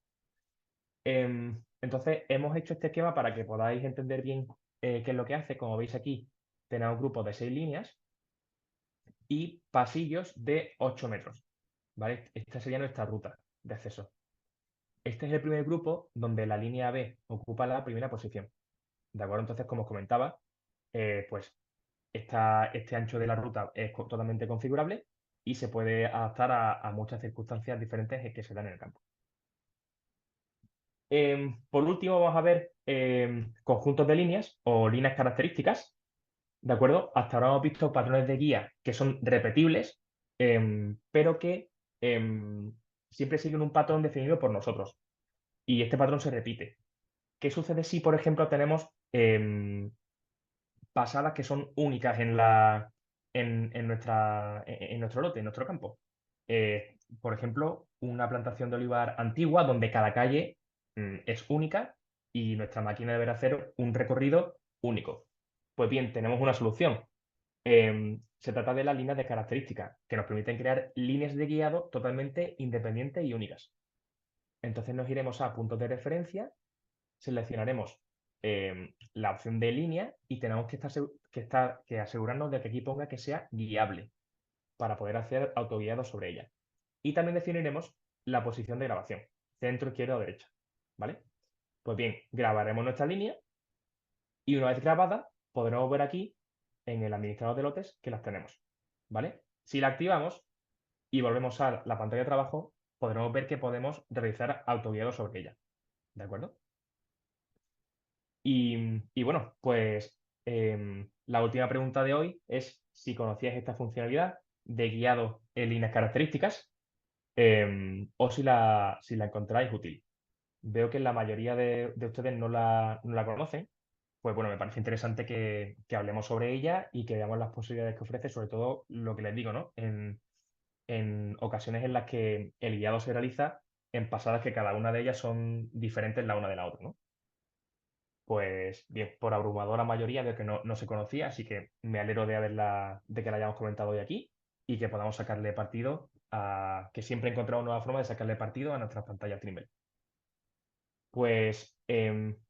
Entonces, hemos hecho este esquema para que podáis entender bien qué es lo que hace. Como veis aquí, tenemos grupos de 6 líneas y pasillos de 8 metros. ¿Vale? Esta sería nuestra ruta de acceso. Este es el primer grupo donde la línea B ocupa la primera posición. ¿De acuerdo? Entonces, como os comentaba, pues este ancho de la ruta es totalmente configurable y se puede adaptar a muchas circunstancias diferentes que se dan en el campo. Por último, vamos a ver conjuntos de líneas o líneas características. ¿De acuerdo? Hasta ahora hemos visto patrones de guía que son repetibles, pero que siempre siguen un patrón definido por nosotros. Y este patrón se repite. ¿Qué sucede si, por ejemplo, tenemos pasadas que son únicas en nuestro lote, en nuestro campo? Por ejemplo, una plantación de olivar antigua donde cada calle es única y nuestra máquina deberá hacer un recorrido único. Pues bien, tenemos una solución. Se trata de las líneas de características, que nos permiten crear líneas de guiado totalmente independientes y únicas. Entonces nos iremos a puntos de referencia, seleccionaremos la opción de línea y tenemos que asegurarnos de que aquí ponga que sea guiable para poder hacer autoguiado sobre ella. Y también definiremos la posición de grabación, centro, izquierda o derecha. ¿Vale? Pues bien, grabaremos nuestra línea y una vez grabada podremos ver aquí en el administrador de lotes que las tenemos. ¿Vale? Si la activamos y volvemos a la pantalla de trabajo, podremos ver que podemos realizar autoguiado sobre ella. ¿De acuerdo? Y bueno, pues la última pregunta de hoy es si conocías esta funcionalidad de guiado en líneas características o si la encontráis útil. Veo que la mayoría de ustedes no la conocen. Pues bueno, me parece interesante que hablemos sobre ella y que veamos las posibilidades que ofrece, sobre todo lo que les digo, ¿no? En ocasiones en las que el guiado se realiza en pasadas que cada una de ellas son diferentes la una de la otra, ¿no? Pues bien, por abrumadora mayoría de que no se conocía, así que me alegro de que la hayamos comentado hoy aquí y que podamos sacarle partido que siempre he encontrado una nueva forma de sacarle partido a nuestras pantallas Trimble. Pues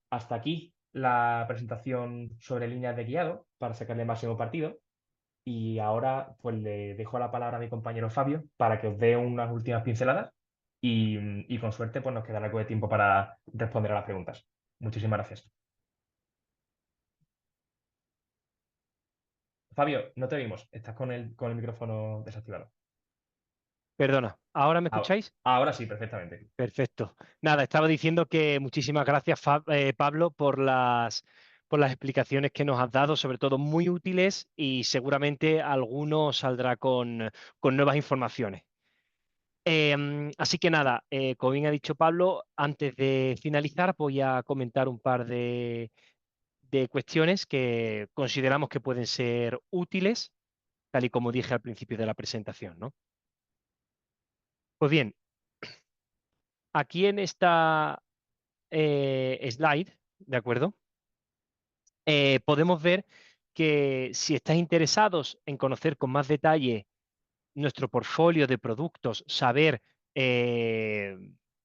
hasta aquí la presentación sobre líneas de guiado para sacarle el máximo partido. Y ahora pues le dejo la palabra a mi compañero Fabio para que os dé unas últimas pinceladas y con suerte pues nos quedará algo de tiempo para responder a las preguntas. Muchísimas gracias. Fabio, no te oímos. Estás con el micrófono desactivado. Perdona, ¿ahora me Ahora, escucháis? ahora sí, perfectamente. Perfecto. Nada, estaba diciendo que muchísimas gracias, Pablo, por las explicaciones que nos has dado, sobre todo muy útiles y seguramente alguno saldrá con nuevas informaciones. Así que nada, como bien ha dicho Pablo, antes de finalizar voy a comentar un par de cuestiones que consideramos que pueden ser útiles, tal y como dije al principio de la presentación, ¿no? Pues bien, aquí en esta slide, ¿de acuerdo? Podemos ver que si estáis interesados en conocer con más detalle nuestro portfolio de productos, saber eh,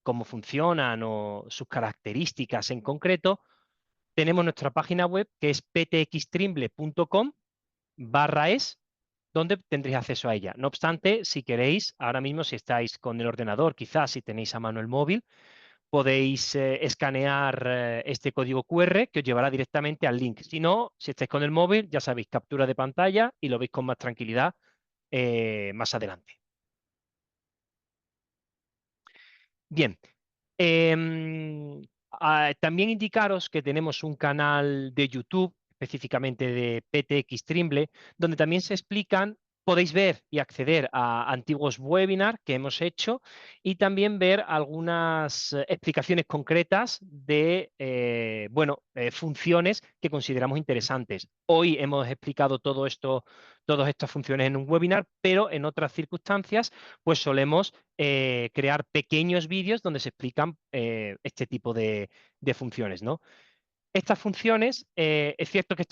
cómo funcionan o sus características en concreto, tenemos nuestra página web que es ptxtrimble.com/es, donde tendréis acceso a ella. No obstante, si queréis, ahora mismo si estáis con el ordenador, quizás si tenéis a mano el móvil, podéis escanear este código QR que os llevará directamente al link. Si no, si estáis con el móvil, ya sabéis, captura de pantalla y lo veis con más tranquilidad más adelante. Bien, También indicaros que tenemos un canal de YouTube, específicamente de PTX Trimble, donde también se explican, podéis ver y acceder a antiguos webinars que hemos hecho y también ver algunas explicaciones concretas de funciones que consideramos interesantes. Hoy hemos explicado todo esto, todas estas funciones en un webinar, pero en otras circunstancias, pues solemos crear pequeños vídeos donde se explican este tipo de funciones, ¿no? Estas funciones, es cierto que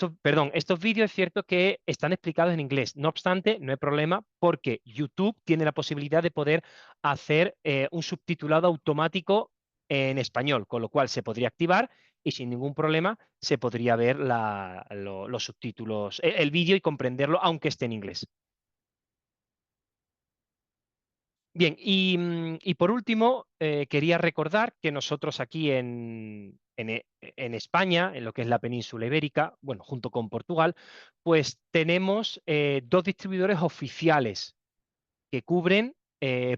estos vídeos es cierto que están explicados en inglés. No obstante, no hay problema porque YouTube tiene la posibilidad de poder hacer un subtitulado automático en español, con lo cual se podría activar y sin ningún problema se podría ver los subtítulos, el vídeo y comprenderlo aunque esté en inglés. Bien, y por último, quería recordar que nosotros aquí en España, en lo que es la península ibérica, bueno, junto con Portugal, pues tenemos dos distribuidores oficiales que cubren,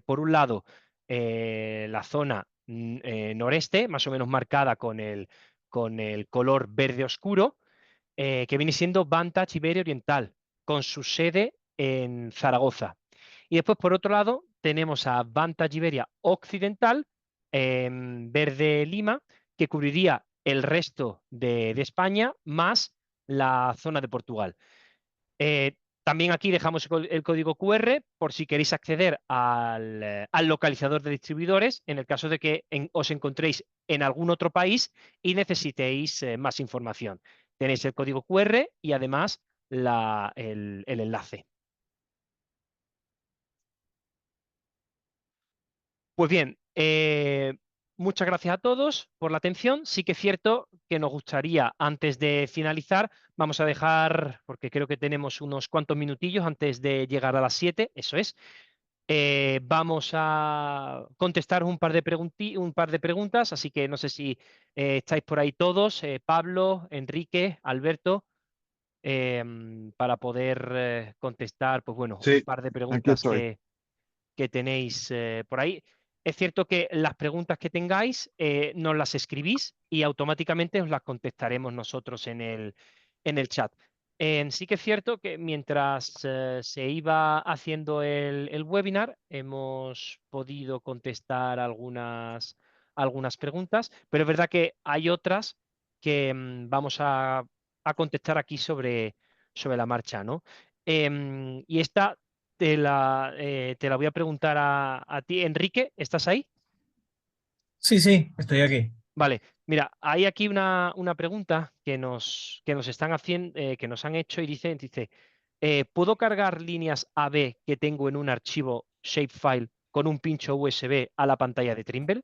por un lado, la zona noreste, más o menos marcada con el color verde oscuro, que viene siendo Vantage Iberia Oriental, con su sede en Zaragoza. Y después, por otro lado, tenemos a Vantage Iberia Occidental, en verde Lima, que cubriría el resto de España más la zona de Portugal. También aquí dejamos el código QR por si queréis acceder al localizador de distribuidores en el caso de que os encontréis en algún otro país y necesitéis más información. Tenéis el código QR y además el enlace. Pues bien, muchas gracias a todos por la atención. Sí que es cierto que nos gustaría, antes de finalizar, vamos a dejar, porque creo que tenemos unos cuantos minutillos antes de llegar a las 7, eso es. Vamos a contestar un par de preguntas, así que no sé si estáis por ahí todos, Pablo, Enrique, Alberto, para poder contestar, pues bueno, un Sí, par de aquí preguntas estoy. que tenéis por ahí. Es cierto que las preguntas que tengáis nos las escribís y automáticamente os las contestaremos nosotros en el chat. Sí que es cierto que mientras se iba haciendo el webinar, hemos podido contestar algunas preguntas, pero es verdad que hay otras que vamos a contestar aquí sobre la marcha, ¿no? Y esta te la voy a preguntar a ti, Enrique, ¿estás ahí? Sí, sí, estoy aquí. Vale, mira, hay aquí una pregunta que nos están haciendo, que nos han hecho y dice, ¿puedo cargar líneas AB que tengo en un archivo shapefile con un pincho USB a la pantalla de Trimble?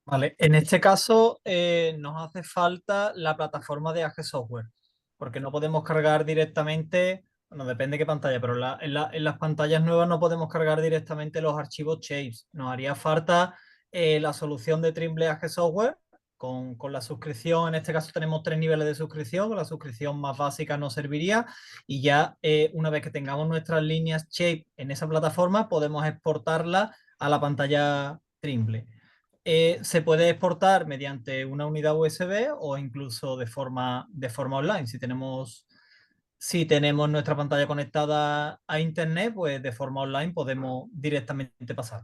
Vale, en este caso nos hace falta la plataforma de AG Software, porque no podemos cargar directamente, bueno, depende qué pantalla, pero en las pantallas nuevas no podemos cargar directamente los archivos Shapes. Nos haría falta la solución de Trimble AG Software con la suscripción. En este caso tenemos 3 niveles de suscripción, con la suscripción más básica nos serviría y ya una vez que tengamos nuestras líneas Shape en esa plataforma podemos exportarla a la pantalla Trimble. Se puede exportar mediante una unidad USB o incluso de forma online. Si tenemos nuestra pantalla conectada a Internet, pues de forma online podemos directamente pasar.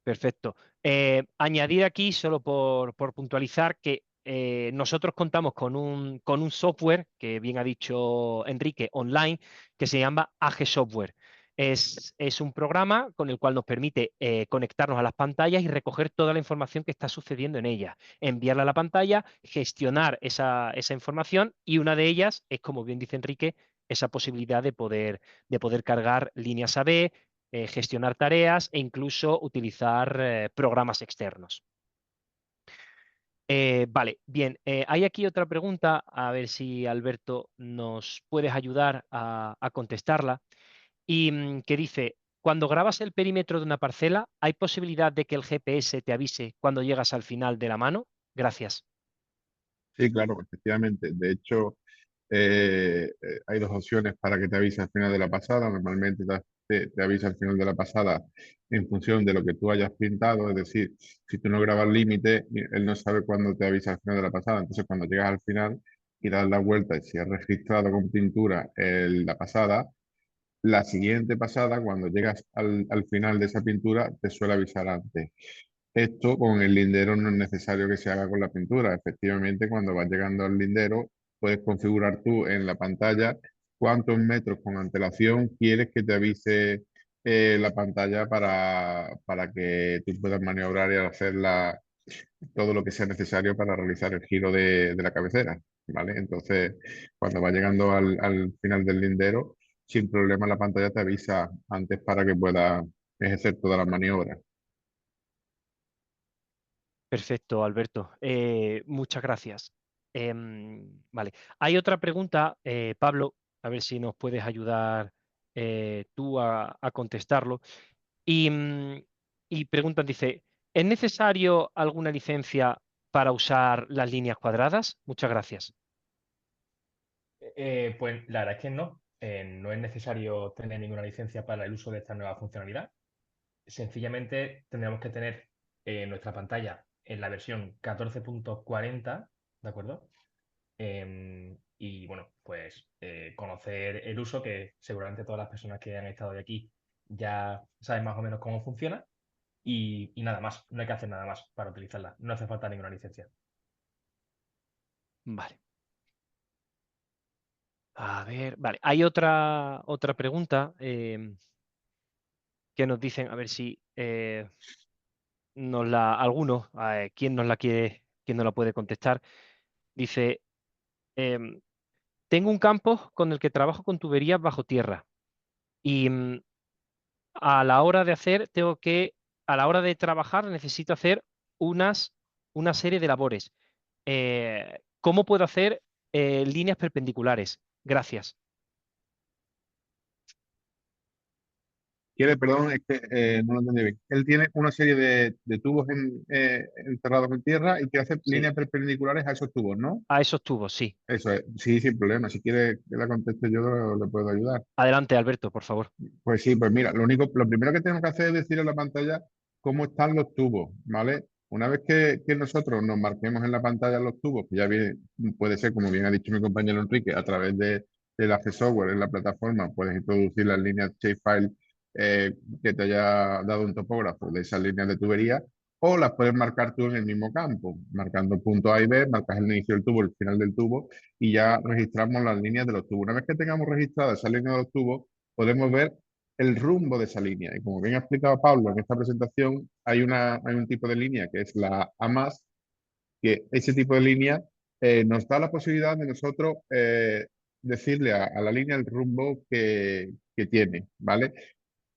Perfecto. Añadir aquí, solo por puntualizar, que nosotros contamos con un software, que bien ha dicho Enrique, online, que se llama AG Software. Es un programa con el cual nos permite conectarnos a las pantallas y recoger toda la información que está sucediendo en ellas, enviarla a la pantalla, gestionar esa información y una de ellas es, como bien dice Enrique, esa posibilidad de poder cargar líneas AB, gestionar tareas e incluso utilizar programas externos. Vale, bien. Hay aquí otra pregunta, a ver si Alberto nos puedes ayudar a contestarla, y que dice, cuando grabas el perímetro de una parcela, ¿hay posibilidad de que el GPS te avise cuando llegas al final de la mano? Gracias. Sí, claro, efectivamente. De hecho, hay dos opciones para que te avise al final de la pasada. Normalmente te avisa al final de la pasada en función de lo que tú hayas pintado. Es decir, si tú no grabas límite, él no sabe cuándo te avisa al final de la pasada. Entonces, cuando llegas al final y das la vuelta y si has registrado con pintura la pasada, la siguiente pasada, cuando llegas al final de esa pintura, te suele avisar antes. Esto con el lindero no es necesario que se haga con la pintura. Efectivamente, cuando vas llegando al lindero, puedes configurar tú en la pantalla cuántos metros con antelación quieres que te avise la pantalla para que tú puedas maniobrar y hacer todo lo que sea necesario para realizar el giro de la cabecera, ¿vale? Entonces, cuando va llegando al final del lindero, sin problema la pantalla te avisa antes para que puedas ejercer todas las maniobras. Perfecto, Alberto. Muchas gracias. Vale. Hay otra pregunta, Pablo, a ver si nos puedes ayudar tú a contestarlo. Y preguntan, dice, ¿es necesario alguna licencia para usar las líneas cuadradas? Muchas gracias. Pues la verdad es que no. No es necesario tener ninguna licencia para el uso de esta nueva funcionalidad. Sencillamente tendríamos que tener nuestra pantalla en la versión 14.40, ¿de acuerdo? Y bueno, pues conocer el uso, que seguramente todas las personas que han estado de aquí ya saben más o menos cómo funciona. Y nada más, no hay que hacer nada más para utilizarla. No hace falta ninguna licencia. Vale. A ver, vale. Hay otra pregunta que nos dicen, a ver si alguno, quién nos la puede contestar. Dice, em, tengo un campo con el que trabajo con tuberías bajo tierra y a la hora de a la hora de trabajar necesito hacer una serie de labores. ¿Cómo puedo hacer líneas perpendiculares? Gracias. Quiere, perdón, es que no lo entendí bien. Él tiene una serie de tubos enterrados en tierra y quiere hacer Sí, líneas perpendiculares a esos tubos, ¿no? a esos tubos, sí. Eso es, sí, sin problema. Si quiere que la conteste yo, le puedo ayudar. Adelante, Alberto, por favor. Pues sí, pues mira, lo primero que tenemos que hacer es decir en la pantalla cómo están los tubos, ¿vale? Una vez que nosotros nos marquemos en la pantalla los tubos, que ya viene, puede ser, como bien ha dicho mi compañero Enrique, a través del Access Software en la plataforma, puedes introducir las líneas shapefile que te haya dado un topógrafo de esas líneas de tubería, o las puedes marcar tú en el mismo campo, marcando punto A y B, marcas el inicio del tubo, el final del tubo, y ya registramos las líneas de los tubos. Una vez que tengamos registradas esas líneas de los tubos, podemos ver el rumbo de esa línea. Y como bien ha explicado Pablo en esta presentación, hay un tipo de línea que es la A+, que ese tipo de línea nos da la posibilidad de nosotros decirle a la línea el rumbo que tiene, ¿vale?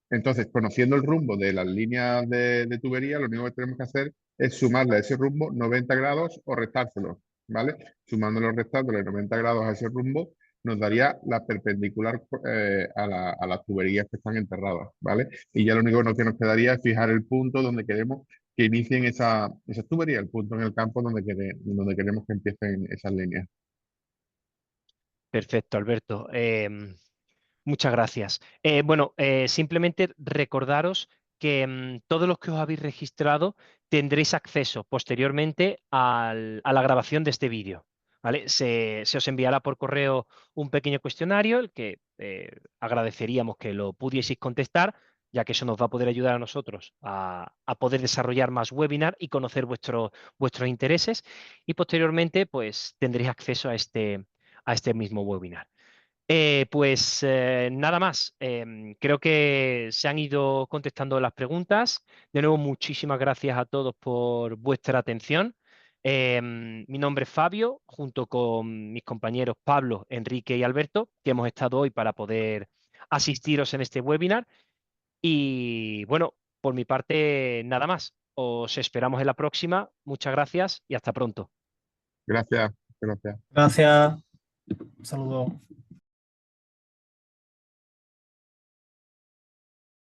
Entonces, conociendo el rumbo de las líneas de tubería, lo único que tenemos que hacer es sumarle a ese rumbo 90 grados o restárselo, ¿vale? Sumándolo o restándole 90 grados a ese rumbo, nos daría la perpendicular a las tuberías que están enterradas, ¿vale? Y ya lo único que nos quedaría es fijar el punto donde queremos que inicien esas tuberías, el punto en el campo donde queremos que empiecen esas líneas. Perfecto, Alberto. Muchas gracias. Bueno, simplemente recordaros que todos los que os habéis registrado tendréis acceso posteriormente a la grabación de este vídeo. ¿Vale? Se os enviará por correo un pequeño cuestionario, el que agradeceríamos que lo pudieseis contestar, ya que eso nos va a poder ayudar a nosotros a poder desarrollar más webinar y conocer vuestros intereses. Y posteriormente, pues tendréis acceso a este mismo webinar. Pues nada más. Creo que se han ido contestando las preguntas. De nuevo, muchísimas gracias a todos por vuestra atención. Mi nombre es Fabio, junto con mis compañeros Pablo, Enrique y Alberto, que hemos estado hoy para poder asistiros en este webinar. Y bueno, por mi parte, nada más. Os esperamos en la próxima. Muchas gracias y hasta pronto. Gracias, gracias. Gracias. Un saludo.